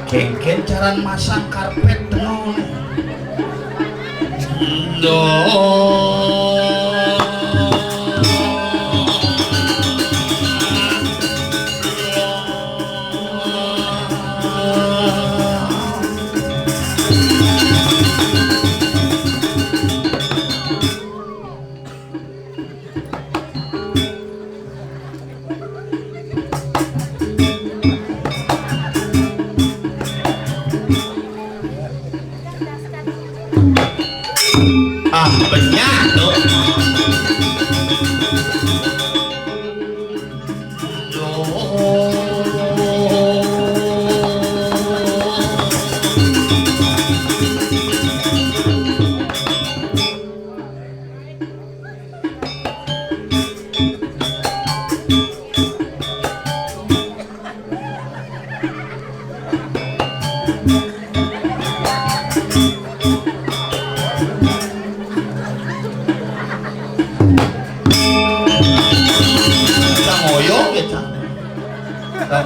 Kengken caran masang karpet tenon do banyak tuh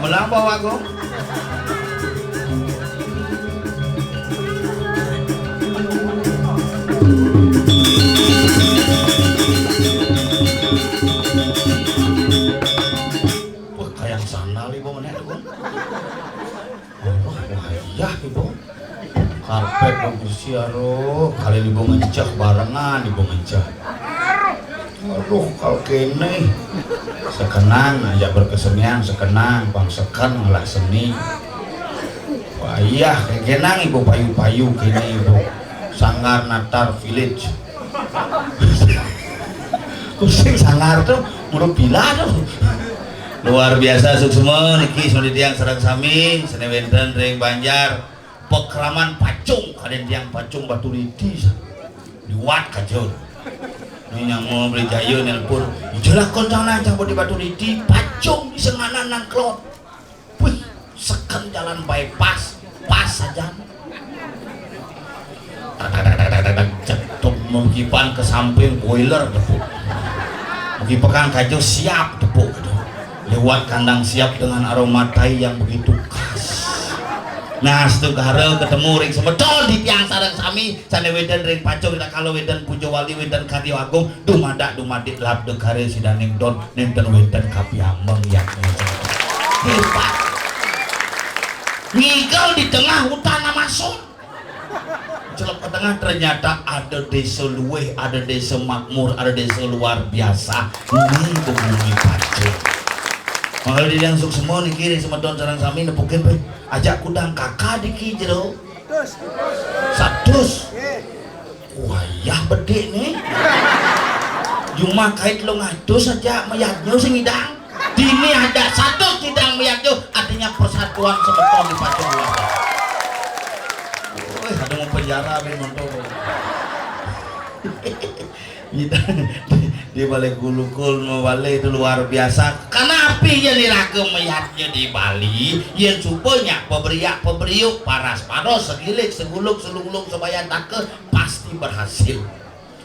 melang bawa aku wah kayak sandal ibu mana aku iya ibu karpet bagus siaro kali ibu ngecek barengan ibu ngecek aduh kalau kene sekenang aja berkesenian sekenang pangsekan ngalah seni wah iya kenang ibu payu-payu kini ibu Sanggar Natar Village kusing Sanggar tuh menurut bila tuh luar biasa suksma niki sudah tiang serang sami senewenten ring Banjar pekraman pacung kalian tiang pacung batu lidi diwat kajol ini yang mau beli jayo nelpon jelas koncang nancang di batu lidi pacung di senganan nang klot wih seken jalan bypass pas saja cetuk mengkipan ke samping boiler tepuk mengkipan kajo siap tepuk lewat kandang siap dengan aroma tai yang begitu khas. Nah, setu garel ketemu ring semedol di tiang sareng sami sane wedan ring pacung kita kalau wedan pujo wali wedan Karyo Agung dumadak dumadit lab de gare sidaning don nenten wedan kapiameng yang hebat ngigel di tengah hutan Amazon celok ke tengah ternyata ada desa luweh ada desa makmur ada desa luar biasa ini bumi pacung makanya dia langsung semua nih kiri semedon sareng sami nepukin pe ajak kudang kakak di kijero satus wayah bedek nih cuma kait lo ngatus saja mayatnya sing idang dini ada satu kidang mayatnya artinya persatuan sebetul di pacung luar ada mau penjara be nonton di balik gulukul mau balik itu luar biasa karena api yang diragam mayatnya di Bali yang supaya peberiuk paras pados segilik seguluk selunglung sebayan take pasti berhasil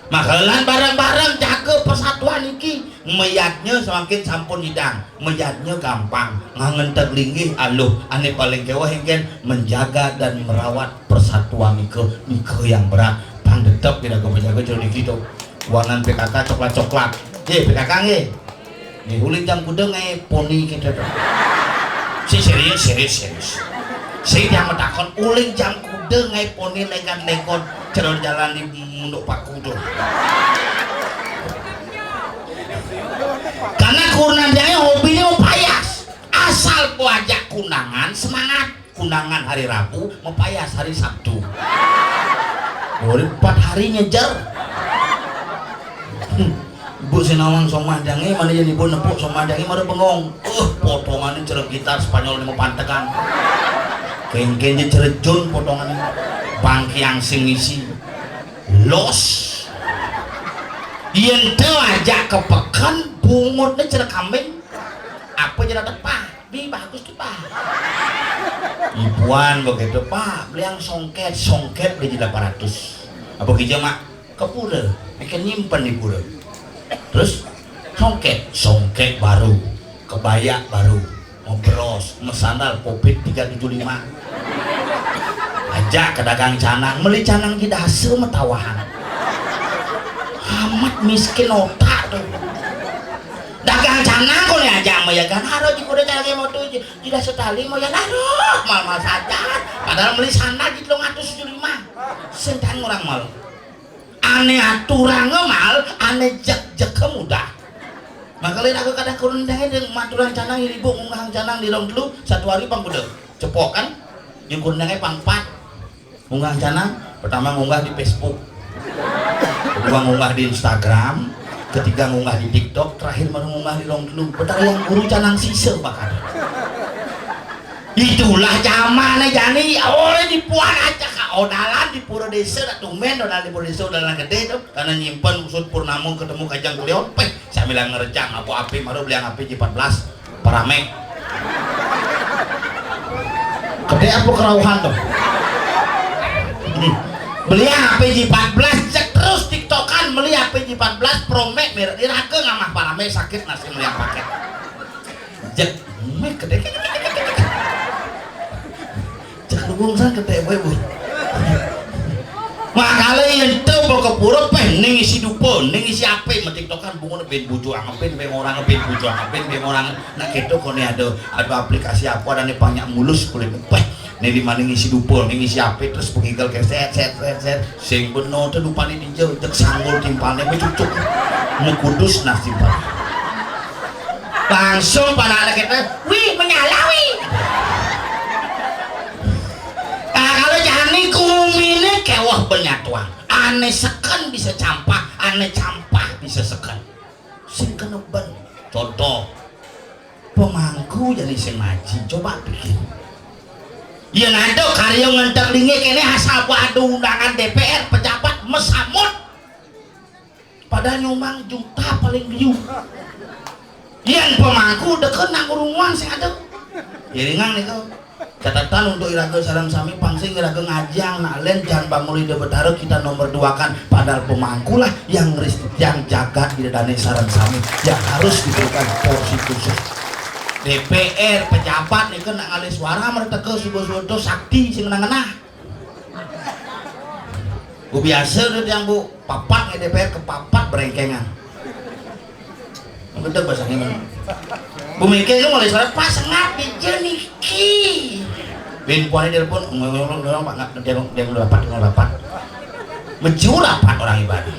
makalan bareng-bareng jaga persatuan iki mayatnya semakin sampun hidang mayatnya gampang ngangen terlinggih aluh ane paling kewah ingin menjaga dan merawat persatuan nike yang berat pandetep tidak kepenjaga jadi gitu warna PKK coklat-coklat PKK nih uling jam kudeng poni kita si serius si yang metakon uling jam kudeng poni lekan-lekon cerol jalan di munduk paku tuh karena kurnan dia hobinya mau payas asal ku ajak kunangan semangat kunangan hari Rabu mepayas hari Sabtu. 4 hari nyejar. Ibu sinawang somadange mana jadi ibu nepuk somadange mana bengong. Potongannya cerek gitar Spanyol mau pantekan. Kengkengnya cerejun potongannya. Bangki yang sing isi. Los. Yen teu aja kepekan bungutnya cerek kambing. Apa jadi tepah? Bi bagus tuh Pak. Ibuan begitu Pak, beli yang songket di 800. Apa gitu mak? Kepura, makin nyimpen di pura. Terus songket baru, kebaya baru, ngobros, mesandal popit 375. Ajak ke dagang canang, beli canang di dasar metawahan. Amat miskin otak tuh. Dagang canang kok nih aja ya kan haro di kuda lagi mau tuh tidak setali mau ya naruh mal saja padahal beli sana di 375 sentan orang mal aneh aturan mal aneh jek mudah makanya aku kadang kurang dengan maturan canang ibu ngunggah canang di rong dulu 1 hari pang kuda cepok kan yang kurangnya pang 4 ngunggah canang pertama ngunggah di Facebook kedua ngunggah di Instagram ketiga ngunggah di TikTok, terakhir mengunggah di Longklung. Betul yang guru canang sisa bakal. Itulah zamannya jani. Orang di puan aja kak odalan di pura desa, tumen odalan di pura desa odalan gede tuh. Karena nyimpen usut purnamo ketemu kajang kuliah. Saya bilang ngerejang apa api, baru beli yang api J14 paramek. Gede apa kerauhan tuh? Beli yang api J14 cek terus tiktokan beli HP J14 Pro Max merek diraga ngamah parame sakit nasi melihat paket jek mek gede cek lubungsan gede bu makanya yang itu bawa ke pura ning isi dupo ning isi HP tiktokan bunga ben bucu angepin ben orang ben bucu angepin ben orang nah gitu kok nih ada aplikasi apa dan nih banyak mulus kulit nih di mana ngisi dupol, ngisi HP terus pengigal kayak set sing bener tuh lupa di jauh cek sanggul timpalnya becucuk ngekudus nah timpal langsung pada anak kita wih menyala wih nah kalau jangan kumine kewah benyatuan aneh seken bisa campah aneh campah bisa seken sing keneban contoh pemangku jadi sing ngaji coba bikin iya nanti karya ngentek lingi kene asal ada undangan DPR pejabat mesamut pada nyumbang juta paling view yang pemangku deket nang urungan sing ada iringan itu catatan untuk iraga sarang sami pangsing iraga ngajang nalen jangan banguli de betara kita nomor 2 kan padahal pemangku lah yang jaga di dana sarang sami yang harus diberikan porsi khusus DPR pejabat nih kan ngalih suara mereka ke subuh-subuh sakti sing menang-menang. Bu biasa tuh yang bu papat nih DPR ke papat berengkengan. Gede bahasanya mana? Bu Miki itu mulai suara pas ngap di jeniki. Ben puan ini telepon ngomong pak nggak dia dapat mencuri rapat orang ibadah.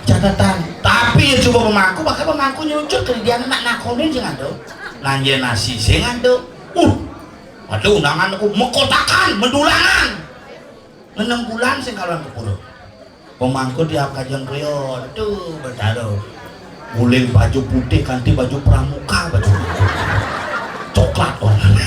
Catatan tapi ya coba pemangku maka pemangku nyucur ke dia nak nakonin sing ada nanya nasi sing ada aduh undangan aku mekotakan mendulangan 6 bulan sing kalau ke pura pemangku tiap kajian kriot tuh bertaruh guling baju putih ganti baju pramuka baju coklat orang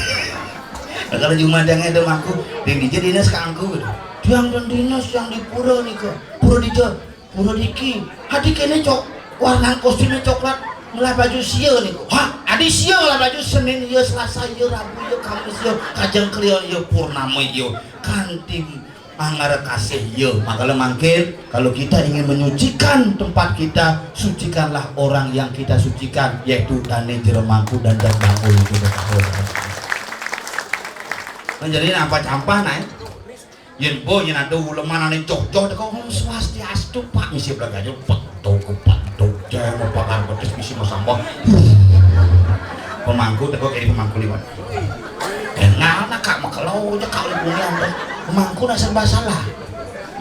kalau cuma yang ada mangku yang dijadinya sekangku yang dan dinas yang di pura nih ke pura dijadinya Pura diki, hati kene cok warna kostumnya coklat melah baju sia nih kok. Hah, adi sia melah baju Senin ya Selasa ya Rabu ya Kamis ya Kajang Klion ya Purnama ya kanti angara kasih ya. Makanya mangkin kalau kita ingin menyucikan tempat kita, sucikanlah orang yang kita sucikan yaitu Dane Jeremangku dan Bangul itu. Menjadi apa campah naik? Yen bo yen ada uleman ane cocok kok swastiastu Pak misi belakangnya petuk jangan pakan petis misi masambah pemangku teko kiri pemangku liwat enak kak makelau aja kak libunya pemangku nak serba salah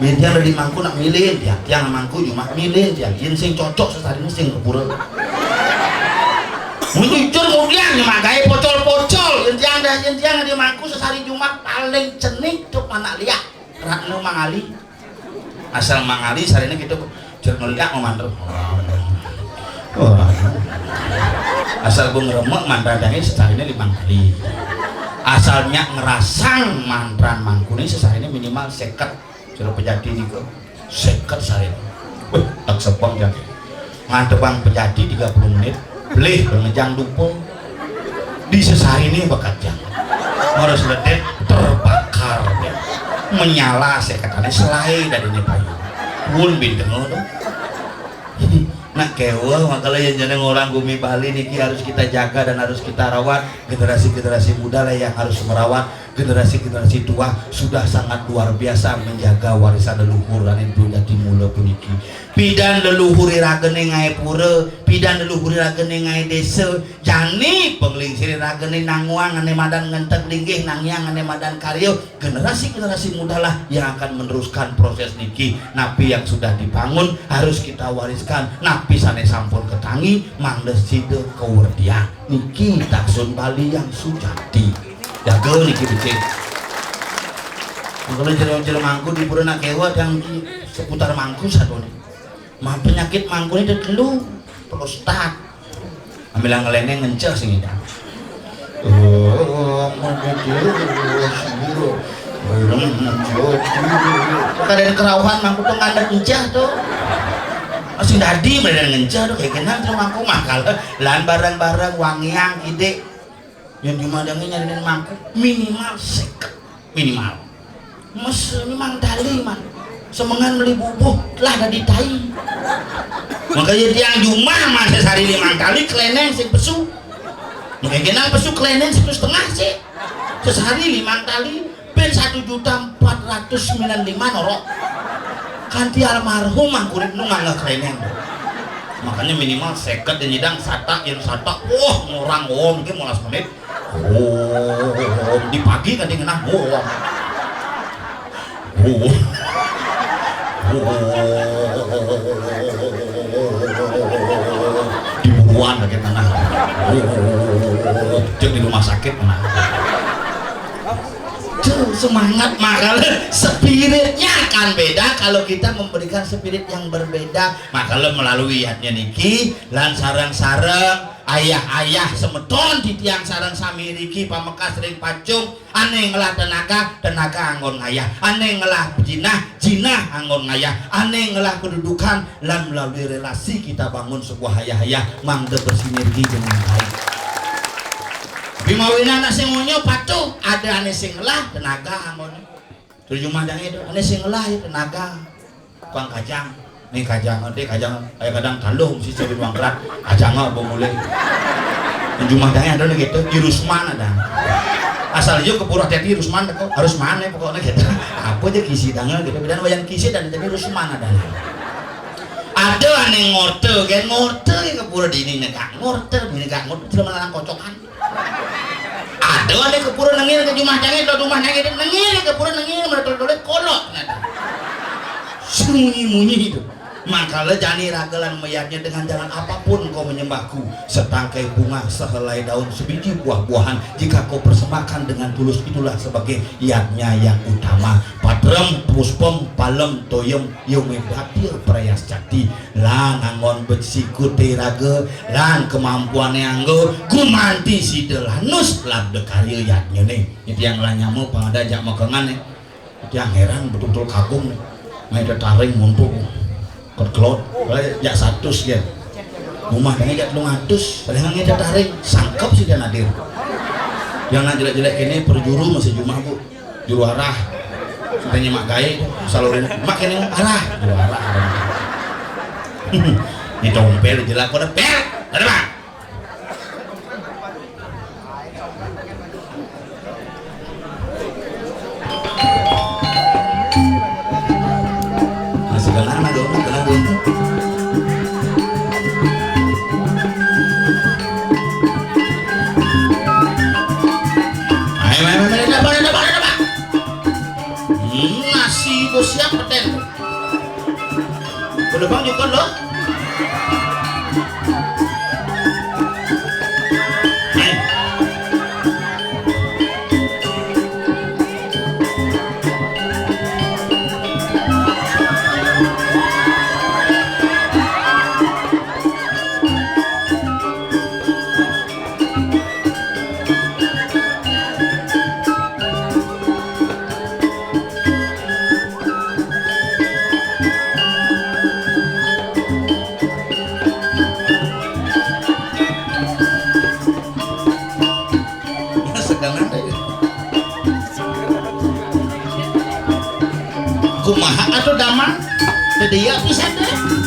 dia di mangku nak milih dia yang mangku cuma milih dia yen sing cocok sesari sing kepura muncul kemudian makanya pocol-pocol yang ada yang dia di mangku sesari Jumat paling cenik tuh anak liak rakno mangali asal mangali sarine gitu jeung liak memantu asal gue ngeremek mantrandangnya sesarinya 5 kali asalnya ngerasang mantran mangkuni sesarinya minimal 50 suruh pejadi nih kok 50 sari tak sepong jadi ngantepang pejadi 30 menit beli ngejang dupung di sesari ini bekerja harus ledet terbakar ya. Menyala sekatanya selai dari ini payu pun bintang tuh nak kewa makanya yang jadi orang bumi Bali niki harus kita jaga dan harus kita rawat generasi-generasi muda lah yang harus merawat generasi-generasi tua sudah sangat luar biasa menjaga warisan leluhur dan itu jadi mula puniki pidan leluhur ragene ngai pura pidan leluhur ragene ngai desa jani penglingsir ragene nanguang ane madan ngentek linggih nangyang ane madan karyo generasi-generasi muda lah yang akan meneruskan proses niki napi yang sudah dibangun harus kita wariskan napi sane sampun ketangi mangdes side kewerdian niki taksun Bali yang sujati jaga niki becik kalau jero-jero mangku di pura nak kewa yang seputar mangku satu nih mah penyakit mangku ini terkelu prostat ambil yang ngeleneng ngencah sing ida kadang kerauhan mangku tuh ngandang ngencah tuh masih tadi bener ngencah tuh kayak kenang tuh mangku makal lan barang-barang wangiang ide yang dimadangnya nyariin mangku minimal seket minimal mas memang tali man semengan beli bubuk lah ada di tai makanya tiang jumah masa sehari 5 kali keleneng sing pesu makanya kenang pesu keleneng 1,5 sih sehari 5 kali ben 1.495 norok kanti almarhum mah kulit nu nggak keleneng makanya minimal seket dan nyidang sata yang sata ngorang mungkin 15 menit di pagi kan dia ngenah di buruan lagi mana cek di rumah sakit mana semangat makanya spiritnya akan beda kalau kita memberikan spirit yang berbeda makanya melalui yatnya niki lan sarang-sarang ayah-ayah semeton di tiang sarang samiriki pamekas ring pacung aneh ngelah tenaga anggon ngayah aneh ngelah jinah anggon ngayah aneh ngelah kedudukan lan melalui relasi kita bangun sebuah ayah-ayah mangga bersinergi dengan baik bimawina anak sing ngonyo patuh ada aneh sing ngelah tenaga anggon tujuh mandang itu aneh sing ngelah tenaga kuang kajang nih kajang kayak kadang taluh mesti cewek ruang kerat kajang apa mulai jumlah daya ada gitu di Rusman ada asal juga kepura jadi Rusman harus mana pokoknya gitu apa aja kisi tanggal gitu dan wayang kisi dan jadi Rusman ada aneh ngorte kan ngorte yang kepura di ini nekak ngorte cuma larang kocokan ada aneh kepura nengil ke jumlah daya itu rumah daya itu nengil kepura nengil mereka kolok sembunyi-munyi itu makalah jani ragalan mayatnya dengan jalan apapun kau menyembahku setangkai bunga sehelai daun sebiji buah-buahan jika kau persembahkan dengan tulus itulah sebagai yatnya yang utama padrem puspem palem toyem yome batir prayas jati lan angon betsiku tiraga lan kemampuan yang gumanti sidelanus labde karya yatnya nih itu yang lanyamu pengadajak makangan nih itu yang heran betul-betul kagum nih ada taring mumpuk kelot jak 100 ya rumah dengan jak 200 padahal ada taring sangkep sih dia nadir yang jelek-jelek ini perjuru masih cuma bu juru arah kita nyemak gaya salurin mak ini arah juru arah di dompel jelek kode pel ada pak Galang dong, galang dong. Nasi bos siap peten. Udah bang juga loh. kumaha atau damang dia bisa deh.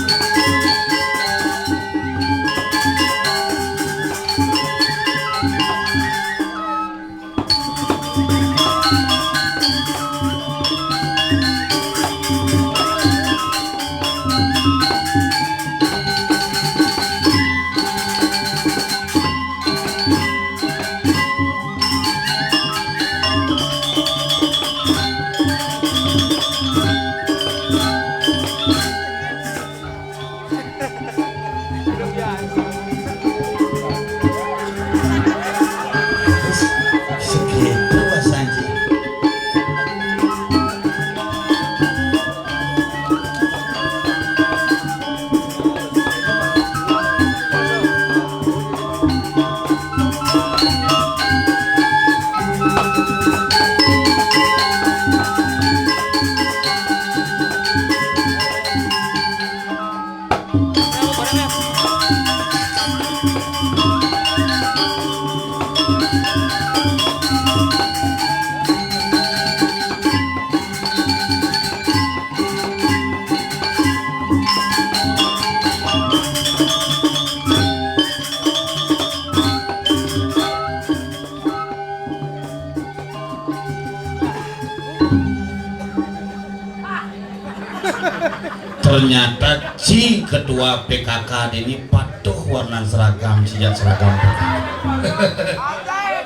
Ternyata si ketua PKK ini patuh warna seragam sejak seragam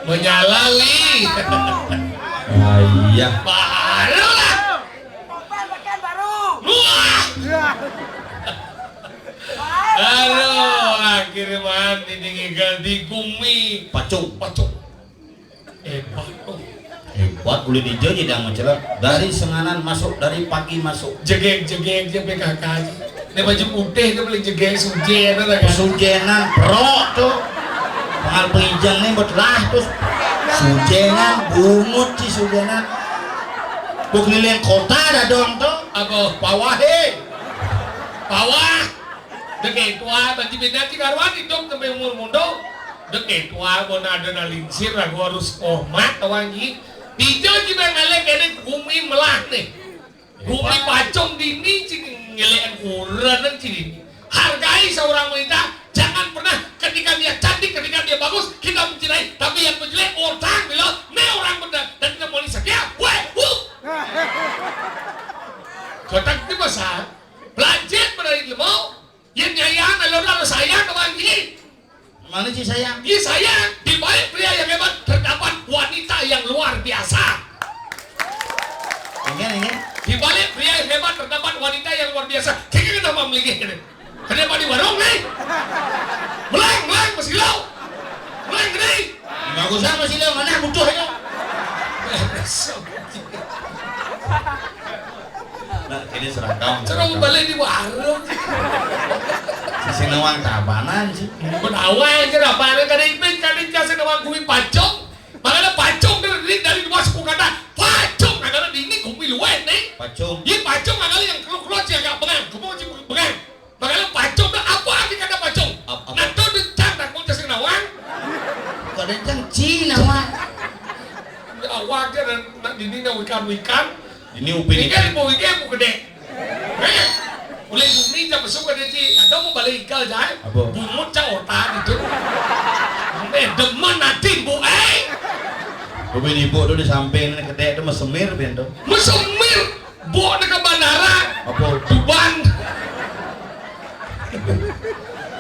menyalali. iya Baru lah. Aduh, akhirnya mati ganti gumi. pacung Pacung. Pacung. hebat kulit hijau jadi yang mencelat dari senganan masuk dari pagi masuk Jegeng-jegeng dia PKK aja. Ini baju putih itu paling jegeng sujen ada kan. sujenan pro tuh pengal penghijang nih betelah terus sujenan bungut si sujenan buk keliling kota ada dong tuh Apa pawah pawah deket tua tadi beda ti karuan itu sampai umur mundo deket tua mau ada linsir aku harus hormat tawangi hijau juga ngalek ini bumi melah nih bumi pacong dini cing ngelekan ukuran cing hargai seorang wanita jangan pernah ketika dia cantik ketika dia bagus kita mencintai tapi yang menjelek orang bilang ini orang benar dan kita mau setia kotak itu masa belajar pada ilmu yang nyayang kalau orang sayang kewangi mana sih sayang dia sayang di balik pria yang hebat terdapat wanita yang luar biasa ini di balik pria yang hebat terdapat wanita yang luar biasa kayaknya kenapa memiliki ini kenapa di warung nih meleng masih lau meleng gini nggak usah masih lo mana butuh aja nah ini seragam serang balik di warung sisi nawang tabanan sih Benawai kenapa ada kadang jasa nawang kumi pacong makanya pacong dari luar suku kata pacong makanya di ini kumi luar nih pacung ini pacong makanya yang keluar sih agak bengang kamu masih bengang makanya pacong apa arti kata pacong nanti decang tak mau jasa nawang kadang cang Cina wah awak dia dan ini ikan ini upin ikan mau ikan mau gede boleh bumi jam besok ada di ada mau balik ikan jai bumut cah otak itu demen nanti bu upin ibu tuh di samping ini gede itu mesemir bento mesumir bu ke bandara apa Tuban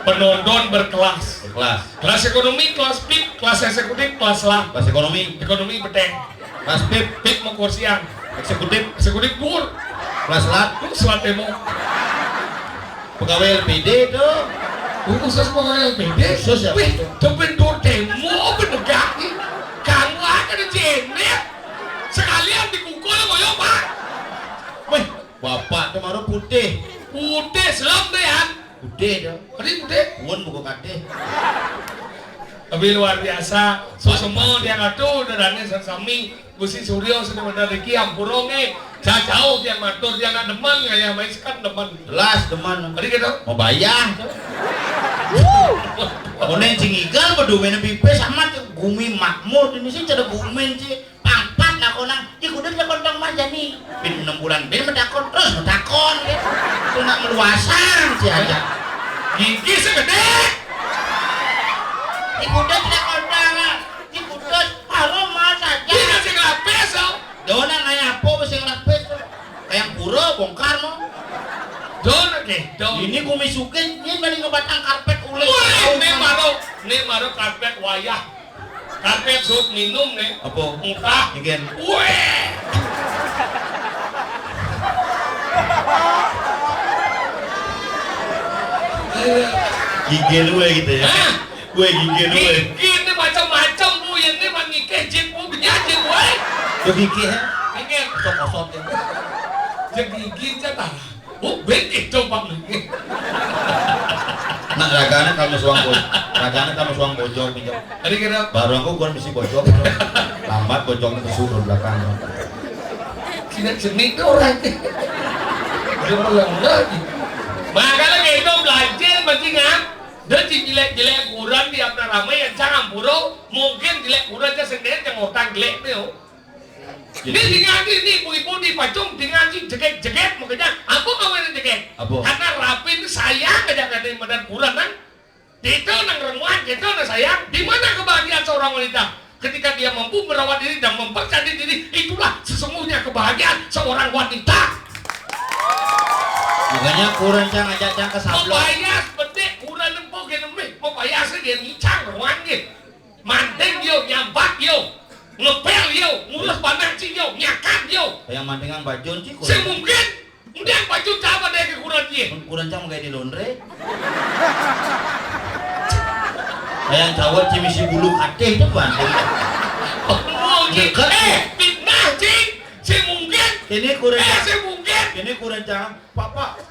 penonton berkelas kelas ekonomi kelas pip kelas eksekutif kelas lah kelas ekonomi beteng kelas pip mau kursian eksekutif gur kelas lat selat demo pegawai LPD tuh khusus pegawai LPD Khusus ya, wih Pak. kebentur demo penegak nih kamu akan jenet sekalian dikukul sama yo pak wih bapak tuh maru putih selam deh ya putih tuh putih puan buku kate tapi luar biasa semua dia ngatu dan sami Gusti Suryo sudah mendariki ampuronge jauh dia matur dia nggak demen kayak maiskan demen jelas teman tadi gitu mau bayar Onen cingigal berdomen pipe sama tuh gumi makmur ini sih cara gumen sih pangpat lah konang di kuda ada kontong mah jadi pin 6 bulan pin medakon terus medakon gitu. Itu nak meluasan si aja. Gigi segede. Ikutan tidak kontong, ikutan harum mas saja. Ini sing lapis oh. Dona nanya apa masih ngelapis kayak pura bongkar no. Dona ke, dona. Ini kumisukin ini balik ngebatang karpet ulet. Wah, ini maro karpet wayah. Karpet sup minum nih. Apa? Muka. Igen. Weh. Gigil gue gitu ya. Hah? Gue gigil gue. Gigi ini macam-macam bu, ini mah ngikejin bu, benyajin bu. Yo gigil ya. Ini Kosot ya. jadi gigi jatah. Bu, begitu coba nih. Nah, ragana kamu suang bojong pinjam. Tadi kira Baru aku gua mesti bojong. Lambat bojongnya kesuruh belakang. tidak seni itu orang. Dia pulang lagi. Makanya gitu belajar mesti ngap. Dia jelek-jelek kurang di apa ramai yang jangan buruk. Mungkin jelek kurang aja sendiri yang orang jelek nih. Ini tinggal ini ibu-ibu di pacung tinggal di jegek makanya aku kawan jegek. Karena rapi ini sayang aja kan dari medan kurang kan. Itu nang remuan, itu nang sayang. Di mana kebahagiaan seorang wanita? Ketika dia mampu merawat diri dan mempercayai diri, itulah sesungguhnya kebahagiaan seorang wanita. Makanya kurang cang ajak cang ke sablon. Membayar bedek kurang lempok ke nemeh, membayar dia ngicang remuan gitu. Manteng yo, nyampak yo. Ngepel yo, ngurus pandanci yo, nyakat yo. Yang mantingan baju sih kurang. Semungkin, kemudian baju apa deh ke kurang dia. Kurang cang kayak di laundry. Yang cawat cimisi bulu kate itu banting. Mungkin, fitnah cing, semungkin. Ini kurang. Semungkin. Ini kurang cang. Papa,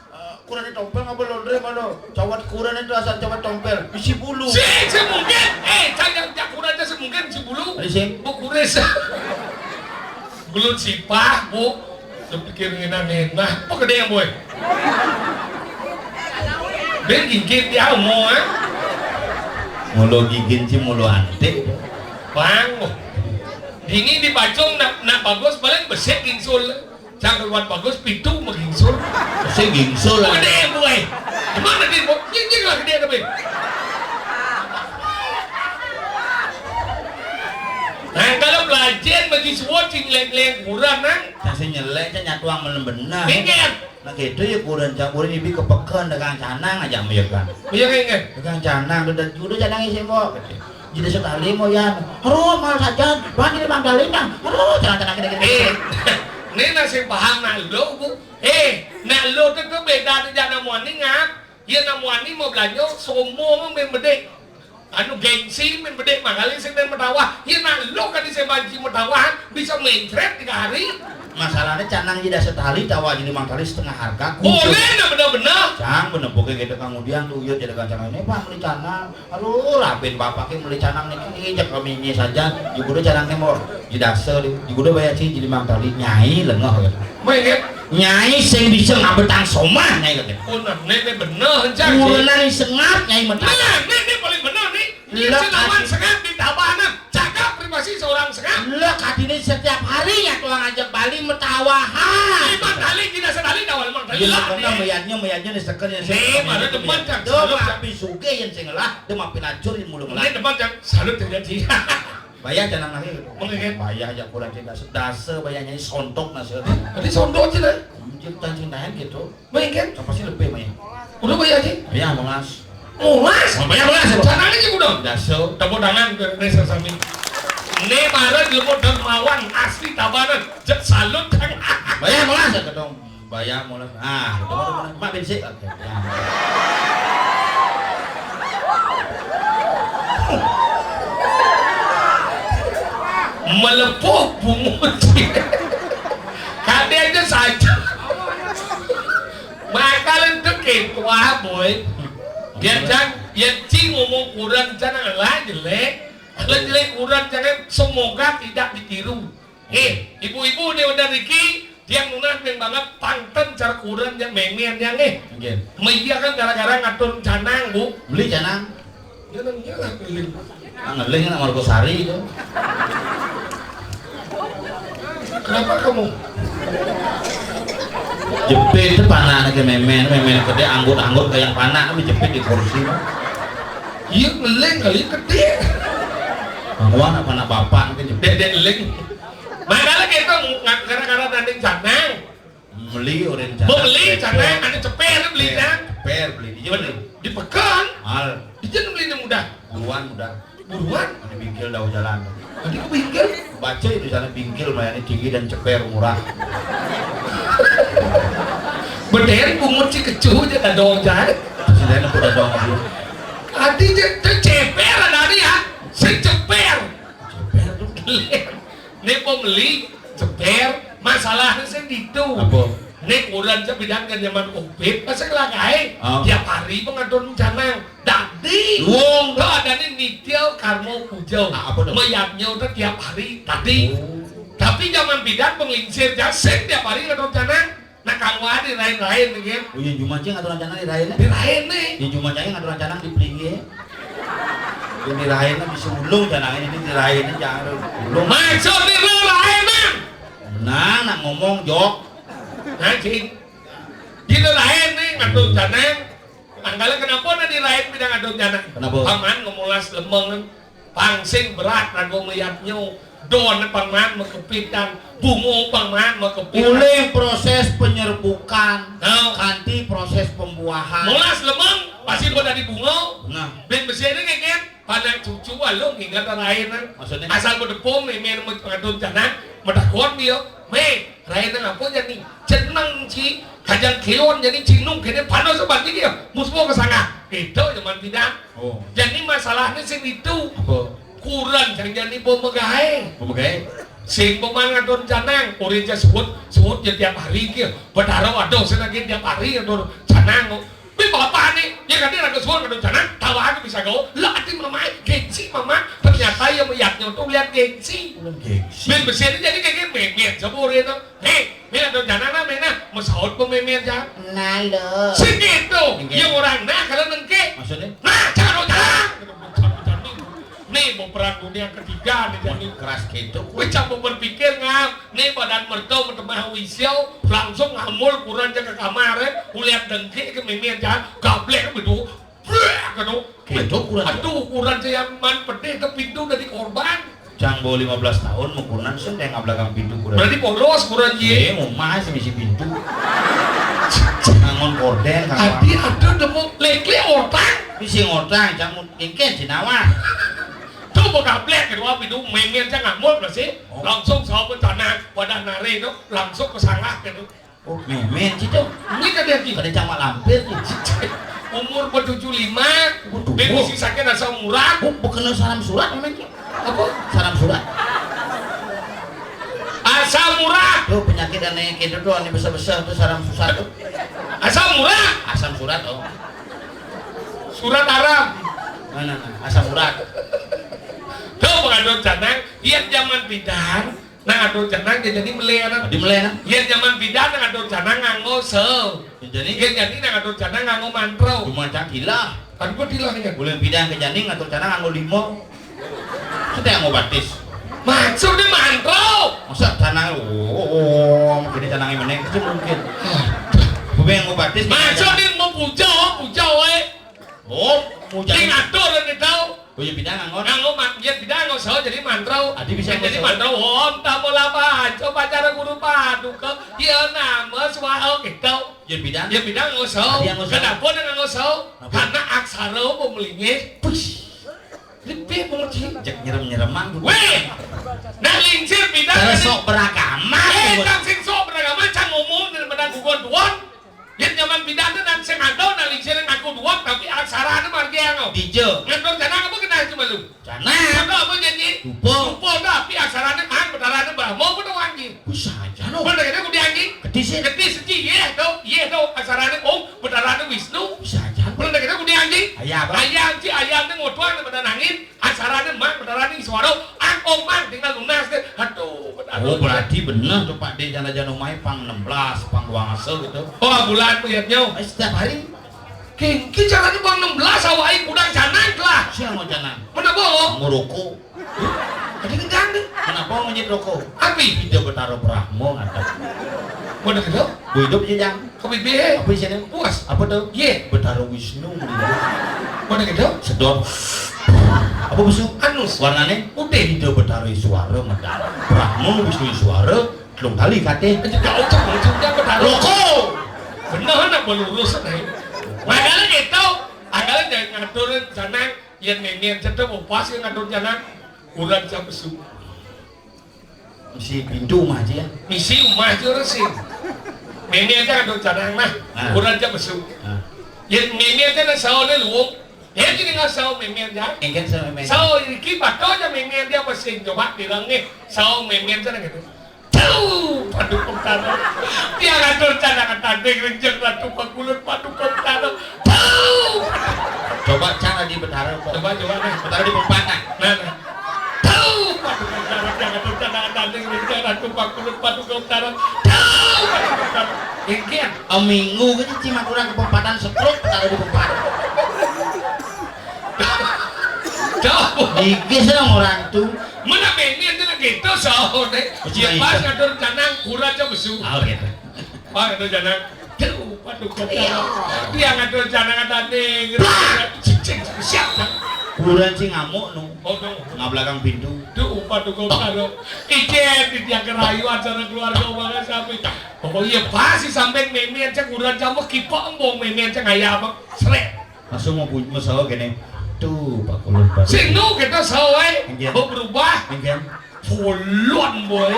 kurang itu tompel ngapa laundry mana? Cawat kurang itu asal cawat tompel, isi bulu. Semungkin. Saya kurang aja semungkin si bulu. Bu kures. Bulu sipah, bu. Terpikir enak. Apa gede yang boy? Ben gigit dia mau Mulu gigin sih mulu antik. Bang, dingin di bacung nak bagus paling besek gingsul. Jangan keluar bagus pitu mau gingsul. Saya gingsul lah. Gede yang boy. Gimana dia boy? Gini lah gede tapi. Nah kalau belajar bagi semua cingleng-leng kurang nang. Saya nyelek, saya nyatuang benar. Pinggir. Nah gitu ya kurang cang, kurang ibi kepekan dengan canang aja meyakan. Iya pinggir. Dengan canang, udah canang isi kok. Jadi sekali mau ya, harum mal saja, panggil Magdalena, harum canang gede-gede. Ini nasi paham nak lo bu. Nak lo tu beda dengan namuani ngap. Ya namuani mau belanja, semua main bedek. Anu gengsi main bedek makali senen metawah. Ya nak lo kan disebanci metawah bisa mencret 3 hari. Masalahnya canang tidak setali, tawa jadi mangkali setengah harga. Boleh nak benar-benar. Cang bener pokoknya gitu kemudian tuh yuk jadi canang ini pak beli canang. Halo rapin bapak beli canang nih jak kami ini saja. Juga udah canangnya mau didasar, juga udah bayar sih jadi mangkali nyai lengah ya. Baik. Nyai sing bisa ngabetang somah nyai gitu. Oh nah ini benar cang. Kurang sengat nyai mentah. Nah ini paling benar nih. Ini senaman sengat di tabanan. Jaga privasi seorang sengat. Lah katine setiap hari ya tuang ajak Bali metawahan. Lima kali tidak sekali awal mang. Iya lah mayatnya diseken yang sih. Mana depan cang. Tuh api suge yang sing lah, tuh mampir acur yang mulu ngelah. Ini depan cang. Salut terjadi. Bayar jangan lagi. Mengingin. Bayar aja kurang tidak sedase bayarnya sontok nasi. Tadi sondok aja lah. Cintaan gitu. Mengingin. Apa sih lebih maya? Udah bayar aja. Ya mengas. Mas. Bayar mengas. Canangnya juga dong. Dase. Tepuk tangan ke Nesa Sami. Ini marah di lemot dermawan asli tabanan. Salut kang. Bayar mengas ya ketong. Bayar mulai. Ah, itu Pak bensin. Oke. Melepuh bungut. Kadangnya saja. Makalan tu ketua boy. Dia jangan, dia ngomong kurang jangan lah jelek. Kalau jelek kurang jangan semoga tidak ditiru. Ibu-ibu dia udah Riki, dia nunas yang banget pangten cara kurang yang memian yang Media kan gara-gara ngatur canang bu. Beli canang. Canangnya lah keliling. Ngeling nak Margosari itu. Kenapa kamu? Jepit itu panah ke memen gede anggut kayak panah tapi jepit di kursi. Iya ngeleng kali gede. Bangkuan apa anak bapak mungkin jepit. Dek ngeleng. Makanya kita gara-gara nanding canang. Beli orang Beli canang, ada ceper beli kan? Ceper beli dia beli. Di pekan. Mal. Dia beli ini mudah. Buruan udah. Buruan. Ada bingkil daun jalan. Tadi ke pinggir. Baca itu sana bingkil melayani tinggi dan ceper murah. Berdiri pungut si kecuh aja ada dong jahat. Sini udah dong dia. Adi ceper ada ya. Si ceper. Ceper tuh. Ini pembeli ceper. Masalahnya saya itu. Apa? Ini kurang saya bidangkan zaman COVID. Masa kelakai. Oh. Tiap hari pengadon canang. Tadi. Wong. Tuh ada nih nitil karmo pujau. Apa dong? Meyapnya udah tiap hari. Tadi. Tapi zaman bidan penglingsir jasen tiap hari ngadon canang. Nah kamu ada dirain-rain nih kan? Oh iya Jumanjing ngatur rencana dirain. Dirain nih. Di Jumanjing ngatur rencana di Pelingi. Yang dirain bisa ulung jangan ini dirain jangan ulung. Maksud dirain man. Nah, nak ngomong jok. Nah cing. Dirain nih ngadon canang. Anggalan kenapa na dirain bidang ngadon canang? Kenapa? Paman ngemulas lemeng. Pangsing berat rago melihatnya. Don paman mekepitan. Bungo paman mekepitan. Mulai proses penyerbukan, Nah. kanti proses pembuahan. Mulas lemeng. Pasti pada di bungo. Nah, Ben besi ini kan? Pada cucu alung hingga terainan. maksudnya Asal berdepung nih men mengadun tanah medakon dia me raina apa jadi cenang ci kajang keon jadi cinung kene panos sebat dia musmo ke sana itu zaman tidak oh, jadi masalahnya sing itu apa? kurang yang jadi pemegahe Pemegai? sing pemangadun canang urin sebut ya tiap hari kia bedaro aduh senagi tiap hari aduh canang tapi bapak nih ya kan dia ragu suara aduh canang tahu aku bisa go lah hati mamai gengsi mama ternyata yang meyaknya untuk lihat gengsi Belum gengsi. men bersih jadi kayak memet sebur itu hei men aduh canang na mena masaut pememet ya Nalo. segitu yang orang nah kalau nengke Maksudnya? nah jangan canang nih mau perang dunia ketiga nih jadi Keras gitu. gue campur berpikir ngap nih badan mertua bertemu wisyo langsung ngamul kurang jaga kamar kulihat dengki ke mimian jalan gablek bedu gitu Gitu kurang. aduh kurang saya man pedih ke pintu dari korban Cang bawa 15 tahun mukunan sen yang ngabelakang pintu kurang. berarti polos kurang Iya, ye mau mas misi pintu. Ngangon korden kan. hati ada demo lekle otak Misi ngotang, cang kengken sinawa. tuh mau gablek kedua pintu mimian saya ngamul berarti langsung soal tanah pada nare itu langsung ke sangat gitu Oh, memen situ. ini kan dia gitu Kada cang mak lampir sih. umur 75 Waduh. bensin sakit asam murah Oh, bukan salam surat memang Cik. apa Salam surat. asam murah Tuh penyakit aneh gitu tuh aneh besar-besar tuh salam susah tuh. asam murah Asam surat oh. surat Arab Mana? Asam urat. tuh pengadun canang iya zaman bidan nah adun canang dia jadi melihat Di melena. iya zaman bidan nah adun canang nganggo sew Jadi iya jadi nah adun canang nganggo mantrau cuma cang gila. kan gue dilahnya Boleh pindah ke janing atau cara nganggo limo. Sudah yang batis. maksudnya mantrau Masa tanah mungkin tanahnya meneng itu mungkin. Bube yang batis. maksudnya mau puja Oh, mau ini janing. ngatur dan tahu Boleh pindah nganggo. nganggo dia tidak nganggo sew jadi mantrau Adi bisa jadi nganggo mantrau om tamu lama coba cara guru paduka iya nama suara gitu Jadi pindah. dia bilang ngosau, Dia ngosau. kenapa dia ngosau? Kenapa? Karena aksara mau melingis, push, lebih mengerti. Cek nyerem-nyeremang. Weh, nah lingsir bidang. Cara sok beragama. Tang sing sok beragama cang ngomong daripada gugon duon. Yang zaman bidang dan sing ado nah lingsir ngaku duon tapi aksara itu margi yang Dijo. ngadon jangan apa kena cuma lu. Cana. Ada apa janji? Lupa. Lupa tapi aksaranya kan bedaranya bahmo betul wangi. Bisa aja no. Bener kita kudu anjing. Kedisi. Gede seci ye tau aksaranya om bedaranya Wisnu. Bisa aja. Bener kita kudu anjing. Ayah apa? Ayam ci ayam itu ngotuan pada nangin acaranya mang beneran ini suara ang mang tinggal lunas deh aduh Oh berarti bener tuh Pak D jana-jana umai pang 16 pang 2 gitu. oh bulan lihatnya Setiap hari kengki caranya bang 16 awai kudang canang lah siang mau jana mana bohong nguroko. ada kegang deh Kenapa ngejit rokok? Api. Tidak bertaruh Brahmo ngadap. Mana gitu? Hidup aja jang. Kopi be. Apa isinya? Puas. Apa tuh? Ye. Bertaruh Wisnu. Mana gitu? Sedot. Apa busuk? Anus. Warnanya? Putih. Tidak bertaruh suara medal. Brahmo Wisnu suara. Telung kali kate. Gak ujung-ujungnya bertaruh. Rokok. Bener nak melurus nih. Makanya gitu. Agaknya jangan ngaturin janang. Yang memang cetek upas yang ngatur janang. Kurang jam besuk. Si pintu mah aja ya. Misi umah itu resin. Memang aja ngatur janang mah. Kurang jam besuk. Yang memang aja nak sahur ni luang. Yang ini nggak sahur memang aja. Engken sama memang. Sahur ini bato aja memang dia mesin coba bilang ni. Sahur memang aja gitu. Tuh, padu kentara. Dia ngatur janang tanding renjeng ratu pakulut padu kentara. Tuh. Coba cara di bertaruh. Coba nih. Bertaruh di pempatan. Nah. Tuh, padu kentara dia ngatur janang tanding renjeng ratu pakulut padu kentara. Tuh, padu kentara. Engkian. Minggu gitu cuma kurang ke pempatan setruk bertaruh di pempatan. Jauh. Dikis dong orang tuh. Mana ini aja gitu sahur deh. Dia pas ngatur janang kurang aja besu. Oh gitu. Pak ngatur janang. Tuh, padu kentara. Dia ngatur janang tanding. Cicing siap. Kurang sih ngamuk nu. Oh no. Nggak belakang pintu. Tuh, padu kentara. Ijen di tiang kerayu acara keluarga uangnya sampai. Oh iya pasti sampai meme aja kurang jamu kipok embong meme aja ngayam srek. Langsung mau sahur gini. Tuh Pak Kulur Pak. Sinu kita sawai. Oh berubah. Engken. Puluhan boy.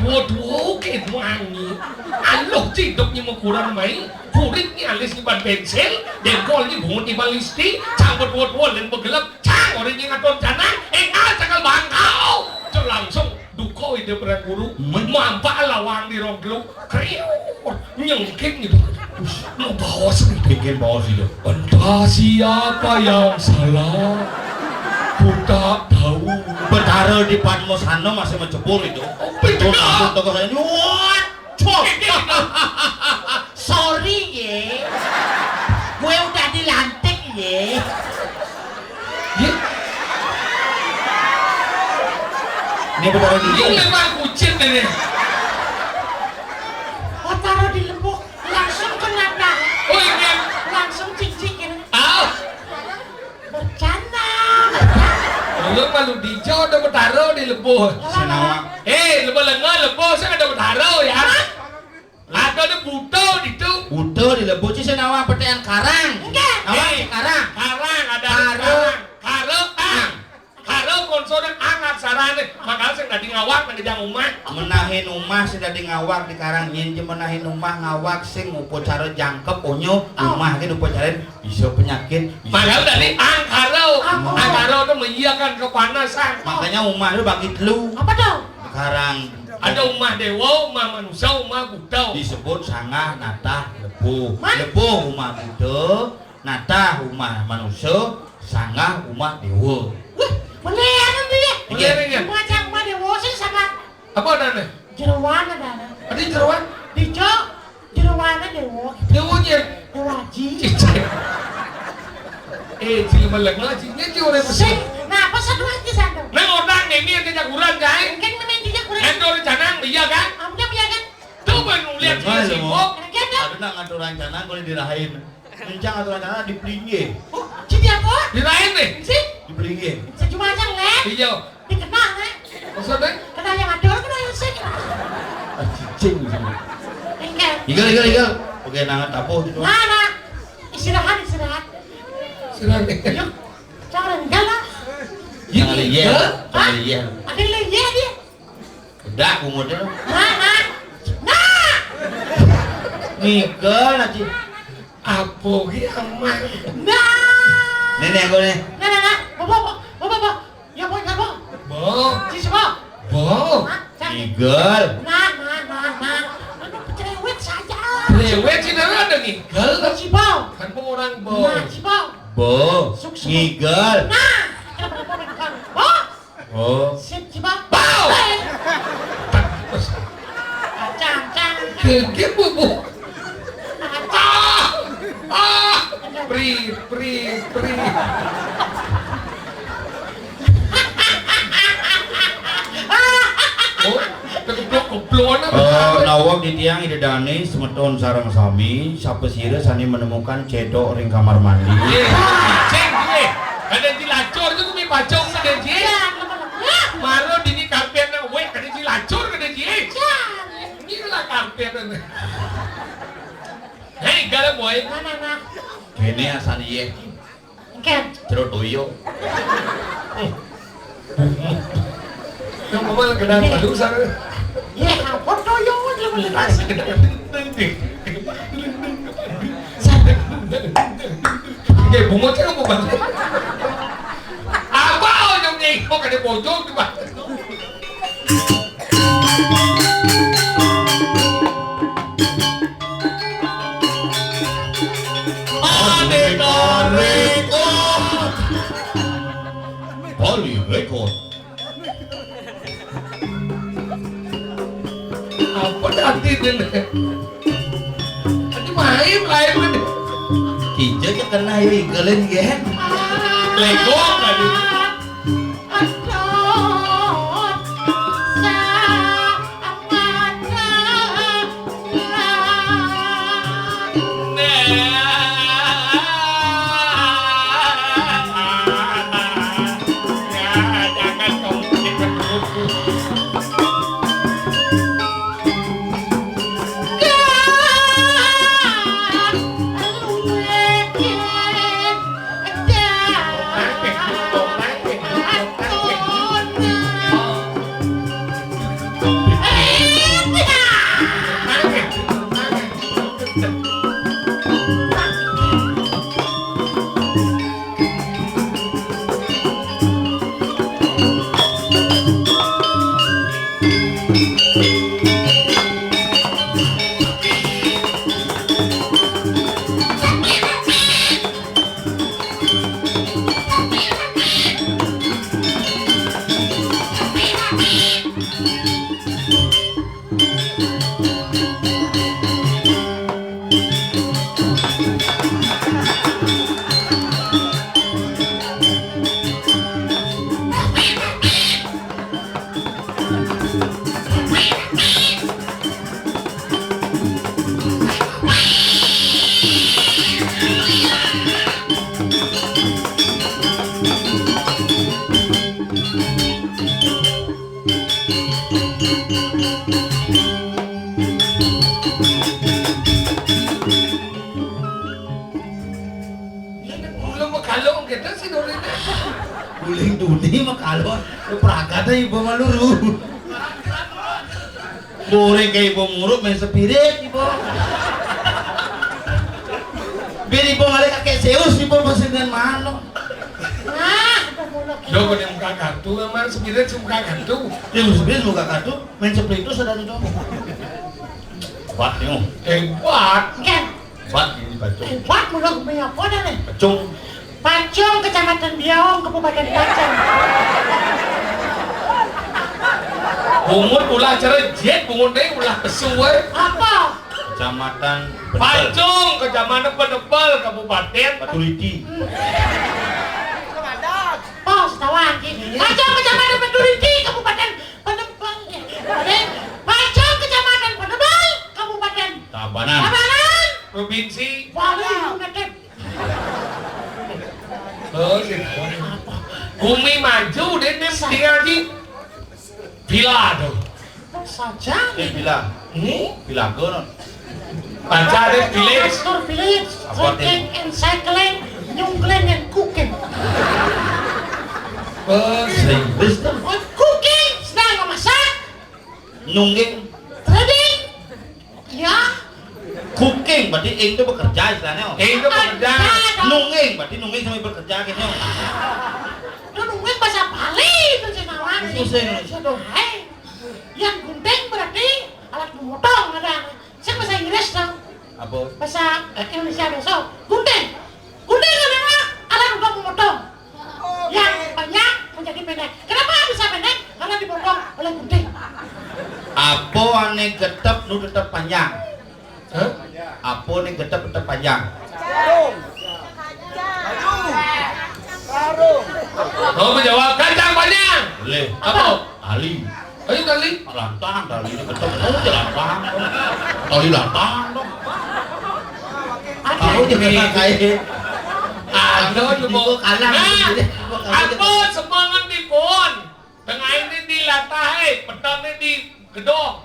Dua ke wangi. Alok cidoknya mau kurang main. Kuritnya alis di ban pensil. Dengkolnya bungut di balisti. Campur dua dan bergelap. Cang orangnya ngatur janang. Cakal bangkau. Langsung duko ide perang guru. Mampak lawang di rongkluk. Kriuk. Nyengking gitu. Mau bawa sendiri. Bikin bawa sih dong. Entah siapa yang salah. Ku tak tahu. Bertaruh di Padmos Hano masih menjebol itu. Betul langsung toko saya. What? Cok. Sorry ye. Gue udah dilantik ye. Ye, Ini bertaruh di. ini memang kucing ini. Oh taruh di lembuk langsung kenapa? Oh ini. Langsung cincin ini. Bercanda. Lu malu dijo udah bertaruh di lebuh. Senawa. Lebuh lengah lebuh saya ada bertaruh ya. Atau ada buto itu. Udah dilebut sih senawa petean karang. Enggak. Awak karang. Karang ada Karang. Karang. Karang konsonan angat sarane. Makanya saya tadi ngawak ngejang umah. Menahin umah sih tadi ngawak di karang nyin menahin umah ngawak sing upacara jangkep onyo umah gitu upacara bisa penyakit. Padahal tadi angkaro itu mengiyakan kepanasan. Makanya umah itu bagi telu. Apa dong? Karang Ada umah dewa, umah manusia, umah buddha. disebut sangah natah lepuh. Mas? Lepuh umah buddha, natah umah manusia, sangah umah dewa. Wih, boleh anu dia. Boleh ringan. Macam mana wosin sama Apa ada nih? jeroan ada. Ada jeruan? Dijo jeroan dewo. Dewanya. Dewaji. Cicing. Cuma lengah cinya orang Sing, bersih. nah apa satu aja satu. Neng orang ini yang kejaguran jai. Mungkin memang tidak kurang. Endor canang iya kan? Amnya punya kan? Tuh kan lihat dia sibuk. Kan? Ada nak ngatur rencana kalau dirahain. Rencana ngatur rencana di pelingge. Oh, jadi apa? Dirain nih. Sih, Di pelingge. sejumlah aja ngelek. Iya. Dikenal nih. Maksudnya? Kenal yang ada, kenal yang sih. Cicing gitu. Enggak. Igal. Oke, nangat tapuh gitu. Nah. Istirahat. Silakan. Yuk. Jangan enggak lah. Jangan liya. Jangan liya. Ada lagi dia. Udah umurnya. Nah. Nikel aja. Apa ki aman? Nah. Nenek aku nih. Nah. Bapak. Ya boy, apa? Bo. Si semua. Bo. Nikel. Nah. Aduh, cerewet saja. Lewet sih ada nih. Gal. Si Bau. Kan orang bo. Nah, si Bau. Bo. Sukses. Nikel. Nah. Kenapa? Oh. Oh. Si Bau. Bau. Cang. Kegep bu. Cang. Pri. goblok Nawak di tiang ide dane semeton sareng sami sapesire sani menemukan cedok ring kamar mandi. cek gue ada dilacur itu mi bacong ada je maro dini kampian na we ada dilacur ada je ini lah kampian na hei gara boy Mana? Kene asani ye Ken. jero toyo. yang mama kena padu sana Ya, foto yo dia beneran. Kayak bunga cek apa bang? Apa yang nyai kok ada bojong di bang? Bali record. Apa nanti deh? Nanti main lain. Kijo nya kena ya igelen ge. Lego tadi. Jangan kamu bikin perutku. Belum makalong kita sih Dorina. Guling duni makalon. Prakata ibu maluru. Goreng kayak ibu murup main sepirit ibu. Biar ibu ngalik kakek Zeus ibu masih dengan mano. Lo kau yang muka kartu, emang sepirit muka kartu. Dia sepirit muka kartu main sepirit itu sadar itu. Buat nih, Hebat. Ken. buat ini bacung. Buat mulut punya apa dah nih? Bacung. Pacung, Kecamatan Biawong, Kabupaten Pacung. Bungut ulah cara jet, bungut deh ulah kesuwe. Apa? Kecamatan Bedel. Pacung, Kecamatan Penebel, Kabupaten Paturiti. Pos, tawan. Pacung, Kecamatan Penduriti, Kabupaten Penebel. Pacung, Kecamatan Penebel, Kabupaten Tabanan. Tabanan. Provinsi. Bali, United. Oh, sih. Bumi maju deh tinggal di villa tuh. Saja. Bilang. Bilang ke non. Baca deh village. Pastor village, Apa, drinking and cycling, nyungkling and cooking. Inggris tuh. Oh, cooking, sedang memasak, Nungging. trading, ya. Cooking berarti ing itu bekerja istilahnya. Itu pekerja. Nungging berarti nungging sampai bekerja kayaknya. Itu nungguin bahasa Bali itu cenawan. Bahasa Indonesia dong. Hai, yang gunting berarti alat memotong ada. Saya bahasa Inggris dong. Apa? Bahasa Indonesia besok. Gunting, gunting adalah alat untuk memotong. Yang banyak menjadi pendek. Kenapa bisa pendek? Karena dipotong oleh gunting. Apa aneh getep nu tetep panjang? Hah? Apa nih getep tetep panjang? Kau menjawab kacang panjang. Boleh. Apa? Ali. Ayo kali. Lantang dari ini ketemu aja lantang. Tali lantang dong. Tahu juga kayak Ada Ibu kalah. apa semangat di pon. Tengah ini dilatai, petangnya di gedong.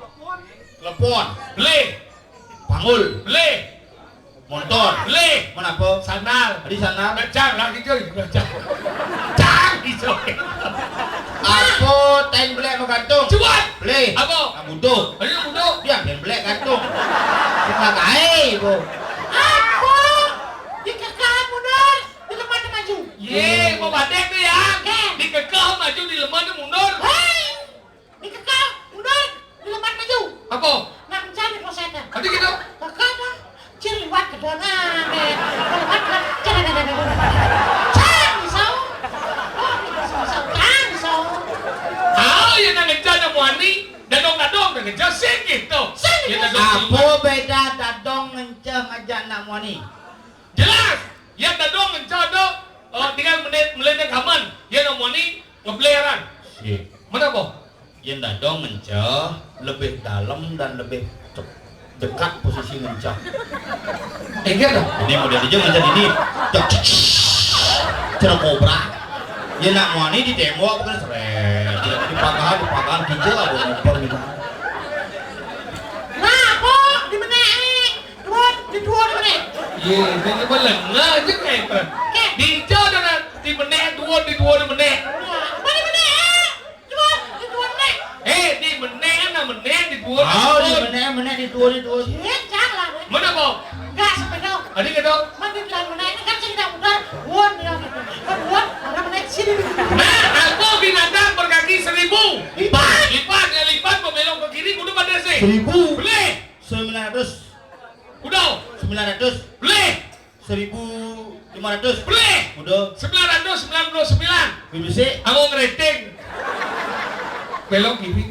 Telepon, Beli, panggul, beli, motor. beli. Mana po? Sandal. Di sana. Ngecang lagi cuy, ngecang. Cang cuy. Apa tain belek mau gantung? Cuat. Beli. Apa? Buduk. Ayo buduk. Dia yang belek gantung. Kita kai, Bu. Aku di kakak mundur di lemah maju. Ye, mau badek tuh ya. Oke. Dikekeh maju di lemah tuh mundur. Hei, di kakak mundur di lemah maju. Apa? Nak mencari prosesnya. Tadi gitu. Kakak mah ciri wat kedangan. Wat cang pisau. Oh, pisau cang pisau. Ah, yang nak ngejar yang wani, dadong-dadong nak ngejar sikit tuh. Sikit. Yang dadong Apa beda dadong ngenceh ngajak nak wani? jelas. Yang dadong ngejar tuh, tinggal melihat kaman. Yang nak wani ngebeleran. Si. Mana boh? Yang dadong ngenceh lebih dalam dan lebih dekat posisi ngenceh. Enggak dong. Ini model dia ngenceh ini. Cara kobra. Ya nak wani di demo apa kan seret. Di pangkalan hijau apa ngoper gitu. Nah, kok di mana? Di dua di mana? Ye, ini melengah aja kayak itu. Di hijau dan di menek dua di menek. Mana di mana? Di dua mana? Di menek na menek di dua. Oh, di mana di dua. Ya, jangan. Mana boh? Enggak sampai kau. Adi gitu. Mana di dalam mana? Ini kan cerita mudah. Won ya gitu. Kan won orang mana sini. Nah, aku binatang berkaki 1000. Lipat. Lipat membelok ke kiri kudu pada sih. 1000. Beli. 900. Udah. 900. Beli. 1500. Beli. Udah. 999. BBC. Aku ngerating. Belok kiri.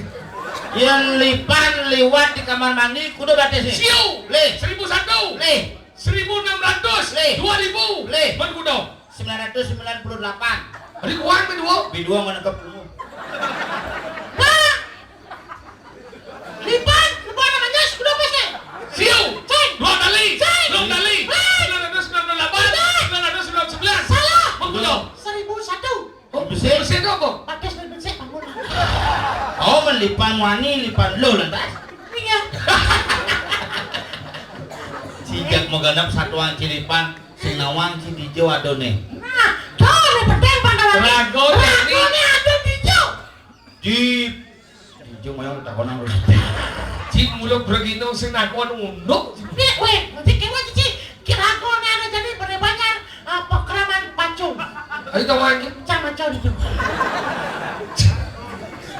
Yang lipan lewat di kamar mandi kudu batas nih. Siu. Le. 1001. Le. 1600. Le. 2000. Le. Ben kudu. 998. Adi uang ben dua. Bidua menangkap dulu. Nah. Lipat namanya sudah pasti. Siu. Cek. 2 kali. Cek. 2 kali. 998. 999. Salah. Ben kudu. 1001. Oh, BBC. bisa itu apa? Pakai bersih bangun. Oh, melipan wani, lipan lo lantas. Iya. Sijak mau ganap satuan cilipan, sinawang si dijo adone. Nah, kau nih penting pandawan. Rago ini. Ini ada hijau. Di dijo mau tak kono harus. Cik mulut bergino sing nakon unduk. Nih, weh, nanti kewa cici. Kira kau nih ada jadi banyak pekraman pancung. Ayo kawan. Sama cowok itu.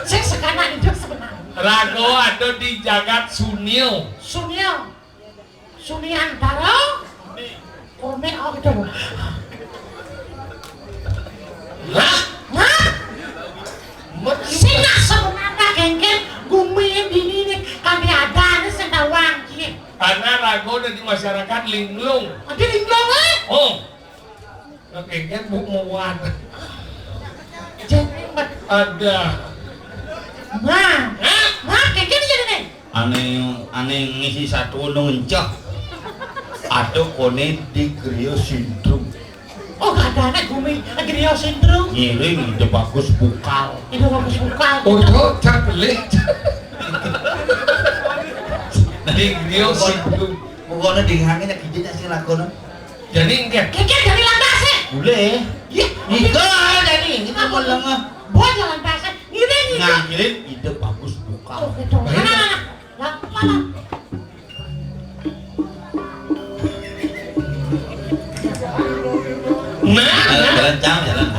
Saya sekarang itu sebenarnya. Rago ada di jagat Sunil. Suniantara. Kome oh gitu. Hah? Hah? Sina sebenarnya genggen gumi dini nih kami ada nih sendawang kie. Karena rago ada di masyarakat linglung. Ada linglung Oh. Oke, kan bukmuan. Jadi Ada. Nah, Hah? nah genggen jadi nih. Aneh ngisi satu ngencah. Ada kone di Grio Sindrum. Oh gak ada anak gumi Grio Sindrum. Ngiring ide bagus bukal. Itu bagus buka. Oh, itu capelek. Di Rio Sindrum. Pokoknya di hangin kijenya sih lakono. Jadi enggak. Genggen dari landasan. Boleh. Iya. Ika jadi kita mau lengah. Buat jalan landasan. Ini. Ngiring ide bagus bukal. Oh gitu. Mana? Nah, Jalan.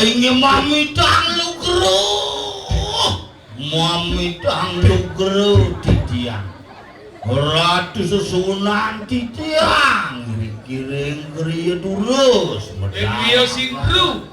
Ini mami tang lu gero. Mami tang lu gero. tiang Ratu susunan titiang kiring-kiring geria durus Geria sindru